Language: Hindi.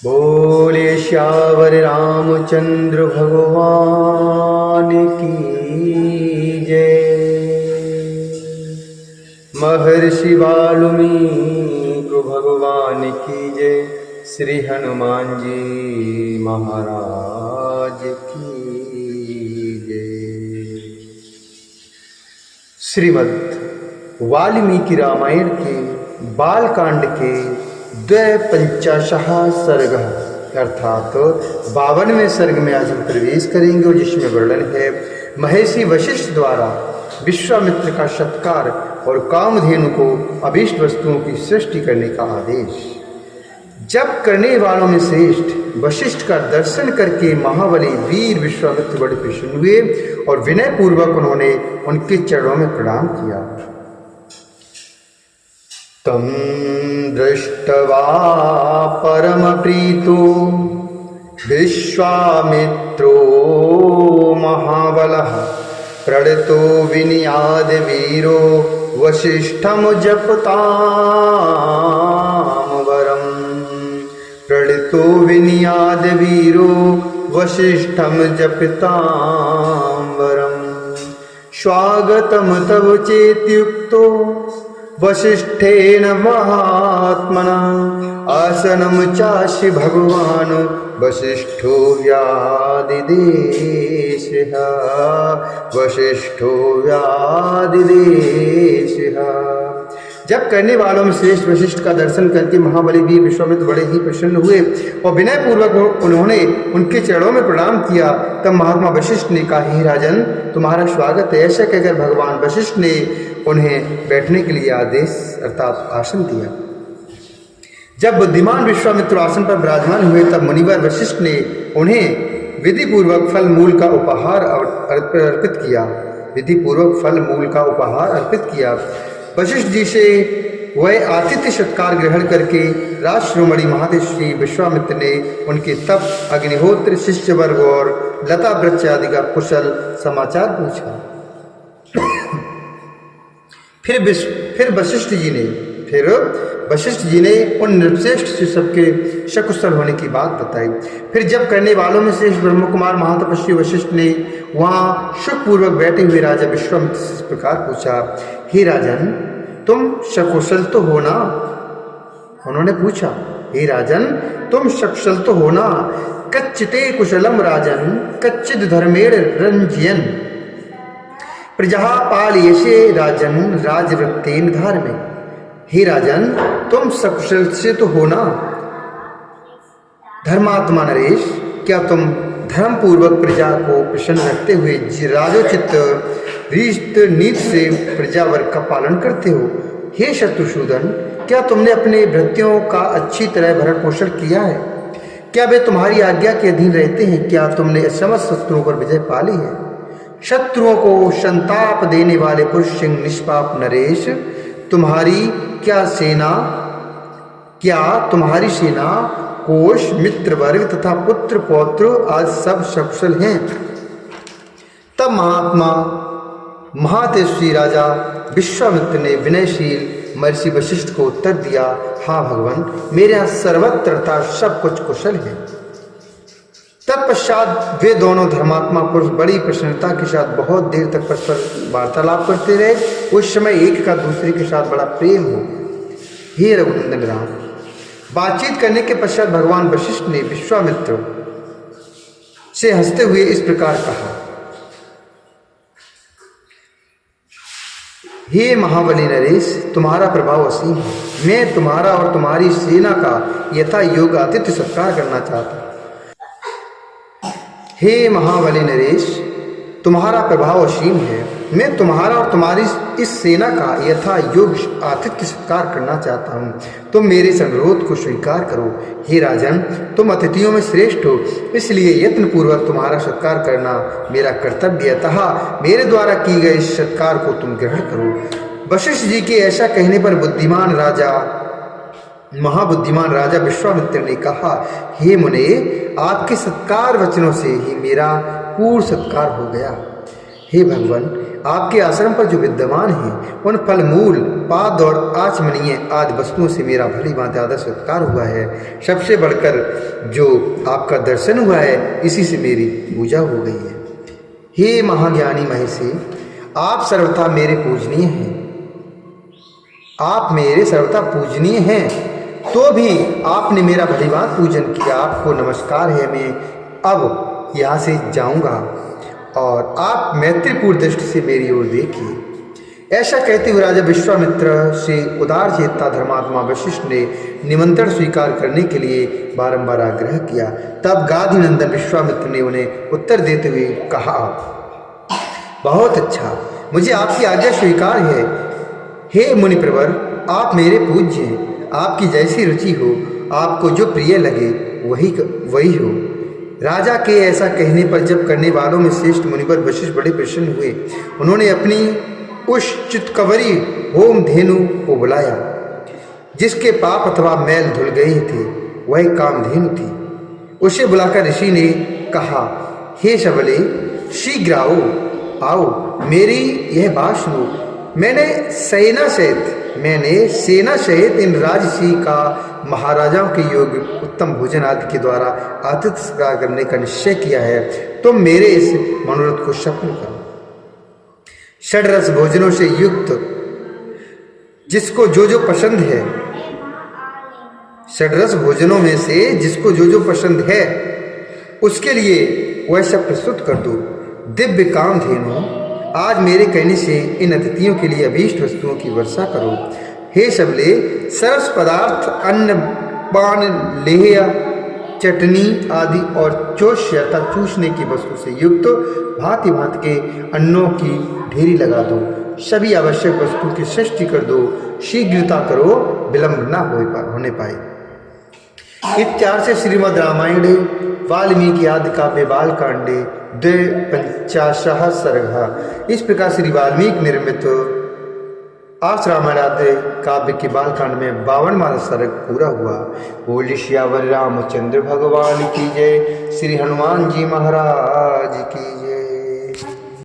बोले श्यावर रामचंद्र भगवान की जय। महर्षि वाल्मीकि भगवान की जय। श्री हनुमान जी महाराज की जय। श्रीमद् वाल्मीकि रामायण के बालकांड के 52वां सर्ग अर्थात 52वें सर्ग में आज हम प्रवेश करेंगे और जिसमें वर्णन है महर्षि वशिष्ठ द्वारा विश्वामित्र का सत्कार और कामधेनु को अभीष्ट वस्तुओं की सृष्टि करने का आदेश। जब करने वालों में श्रेष्ठ वशिष्ठ का दर्शन करके महाबली वीर विश्वामित्र बड़े प्रसन्न हुए और विनय पूर्वक उन्होंने उनके चरणों में प्रणाम किया। तम दृष्ट्वा परम प्रीतो विश्वामित्रो महाबलः प्रणतो विनियाद वीरो वसिष्ठम जपताम वरम। प्रणतो विनियाद वीरो वसिष्ठम जपताम वरम। स्वागतम तव चेत्युक्तो वसिष्ठेन महात्मना आसनम चास्य भगवान वसिष्ठो व्यादिदेशः। वसिष्ठो व्यादिदेशः। जब करने वालों में श्रेष्ठ वशिष्ठ का दर्शन करके महाबली वीर विश्वामित्र बड़े ही प्रसन्न हुए और विनय पूर्वक उन्होंने उनके चरणों में प्रणाम किया। तब महात्मा वशिष्ठ ने कहा, हे राजन, तुम्हारा स्वागत है। ऐसा कहकर भगवान वशिष्ठ ने उन्हें बैठने के लिए आदेश अर्थात आसन दिया। जब बुद्धिमान विश्वामित्र आसन पर विराजमान हुए तब मुनिवर वशिष्ठ ने उन्हें विधि पूर्वक फल मूल का उपहार अर्पित किया। विधि पूर्वक फल मूल का उपहार अर्पित किया। वशिष्ठ जी से वह आतिथ्य सत्कार ग्रहण करके राजश्रोमणि महादेव विश्वामित्र ने उनके तप, अग्निहोत्र, शिष्य वर्ग और लता वृक्ष आदि का कुशल समाचार पूछा। फिर वशिष्ठ जी ने उन नृपश्रेष्ठ से सबके सकुशल होने की बात बताई। फिर जब करने वालों में श्रेष्ठ ब्रह्मकुमार महातपस्वी वशिष्ठ ने वहाँ सुखपूर्वक बैठे हुए राजा विश्वामित्र से इस प्रकार पूछा, हे राजन, तुम सकुशल तो हो ना? उन्होंने पूछा, हे राजन, तुम सकुशल तो हो ना? कच्चिते कुशलम राजन कच्चिद धर्मेण रंजयन प्रजा पालयसे राजन राजवृत्तेन धार्मे। हे राजन, तुम सकुशल से तो हो ना? धर्मात्मा नरेश, क्या तुम धर्म पूर्वक प्रजा को प्रसन्न रखते हुए राजोचित रीत नीति से प्रजा वर्ग का पालन करते हो? हे शत्रुसूदन, क्या तुमने अपने भृत्यों का अच्छी तरह भरण पोषण किया है? क्या वे तुम्हारी आज्ञा के अधीन रहते हैं? क्या तुमने समस्त शत्रुओं पर विजय पा ली है? शत्रुओं को संताप देने वाले पुरुष सिंह निष्पाप नरेश, तुम्हारी सेना कोश, मित्र वर्ग तथा पुत्र पौत्र आज सब सकुशल हैं। तब महातेजस्वी राजा विश्वामित्र ने विनयशील महर्षि वशिष्ठ को उत्तर दिया, हाँ भगवान, मेरे यहाँ सर्वत्र तथा सब कुछ कुशल है। तत्पश्चात वे दोनों धर्मात्मा पुरुष बड़ी प्रसन्नता के साथ बहुत देर तक परस्पर वार्तालाप करते रहे। उस समय एक का दूसरे के साथ बड़ा प्रेम हो। हे रघुनंदन राम, बातचीत करने के पश्चात भगवान वशिष्ठ ने विश्वामित्र से हंसते हुए इस प्रकार कहा, हे महाबली नरेश, तुम्हारा प्रभाव असीम है। मैं तुम्हारा और तुम्हारी सेना का यथा योग्य आतिथ्य सत्कार करना चाहता हूँ। हे महाबली नरेश, तुम्हारा प्रभाव असीम है। मैं तुम्हारा और तुम्हारी इस सेना का यथा योग्य आतिथ्य सत्कार करना चाहता हूँ। तुम मेरे इस अनुरोध को स्वीकार करो। हे राजन, तुम अतिथियों में श्रेष्ठ हो, इसलिए यत्नपूर्वक तुम्हारा सत्कार करना मेरा कर्तव्य है। अतः मेरे द्वारा की गए इस सत्कार को तुम ग्रहण करो। वशिष्ठ जी के ऐसा कहने पर महाबुद्धिमान राजा विश्वामित्र ने कहा, हे मुने, आपके सत्कार वचनों से ही मेरा पूर्ण सत्कार हो गया। हे भगवान, आपके आश्रम पर जो विद्यमान हैं उन फल मूल पाद और आचमनीय आदि वस्तुओं से मेरा भली भांति आदर सत्कार हुआ है। सबसे बढ़कर जो आपका दर्शन हुआ है इसी से मेरी पूजा हो गई है। हे महाज्ञानी महेशी, आप सर्वथा मेरे पूजनीय हैं। आप मेरे सर्वथा पूजनीय हैं, तो भी आपने मेरा भलीभांति पूजन किया। आपको नमस्कार है। मैं अब यहाँ से जाऊँगा और आप मैत्रीपूर्ण दृष्टि से मेरी ओर देखिए। ऐसा कहते हुए राजा विश्वामित्र से उदार चेता धर्मात्मा वशिष्ठ ने निमंत्रण स्वीकार करने के लिए बारंबार आग्रह किया। तब गाधी नंदन विश्वामित्र ने उन्हें उत्तर देते हुए कहा, बहुत अच्छा, मुझे आपकी आज्ञा स्वीकार है। हे मुनिप्रवर, आप मेरे पूज्य हैं। आपकी जैसी रुचि हो, आपको जो प्रिय लगे वही हो। राजा के ऐसा कहने पर जब करने वालों में श्रेष्ठ मुनिवर वशिष्ठ बड़े प्रसन्न हुए। उन्होंने अपनी उस चित्कवरी होम धेनु को बुलाया जिसके पाप अथवा मैल धुल गए थे। वह कामधेनु थी। उसे बुलाकर ऋषि ने कहा, हे सबले, शीघ्र आओ, मेरी यह बात सुनो। मैंने सेना सहित इन राजसी का महाराजाओं के योग्य उत्तम भोजन आदि के द्वारा आतिथ्य सत्कार करने का निश्चय किया है। तुम मेरे इस मनोरथ को सफल करो। षड्रस भोजनों से युक्त जिसको जो पसंद है, षड्रस भोजनों में से जिसको जो पसंद है उसके लिए वह सब प्रस्तुत कर दो। दिव्य कामधेनु, आज मेरे कहने से इन अतिथियों के लिए अभीष्ट वस्तुओं की वर्षा करो। हे सबले, सरस पदार्थ, अन्न पान, लेह, चटनी आदि और चोष्य अर्थात चूसने की वस्तु से युक्त भांति भांति के अन्नों की ढेरी लगा दो। सभी आवश्यक वस्तुओं की सृष्टि कर दो। शीघ्रता करो, विलंब न होने पाए। इत्यार्थ से श्रीमद् रामायणे वाल्मीकि आदि काव्य बालकांडे 250 सर्ग। इस प्रकार श्री वाल्मीकि निर्मित आस रामायण आदि काव्य के बालकांड में 52वां सर्ग पूरा हुआ। बोलिए सियावर रामचंद्र भगवान की जय। श्री हनुमान जी महाराज की।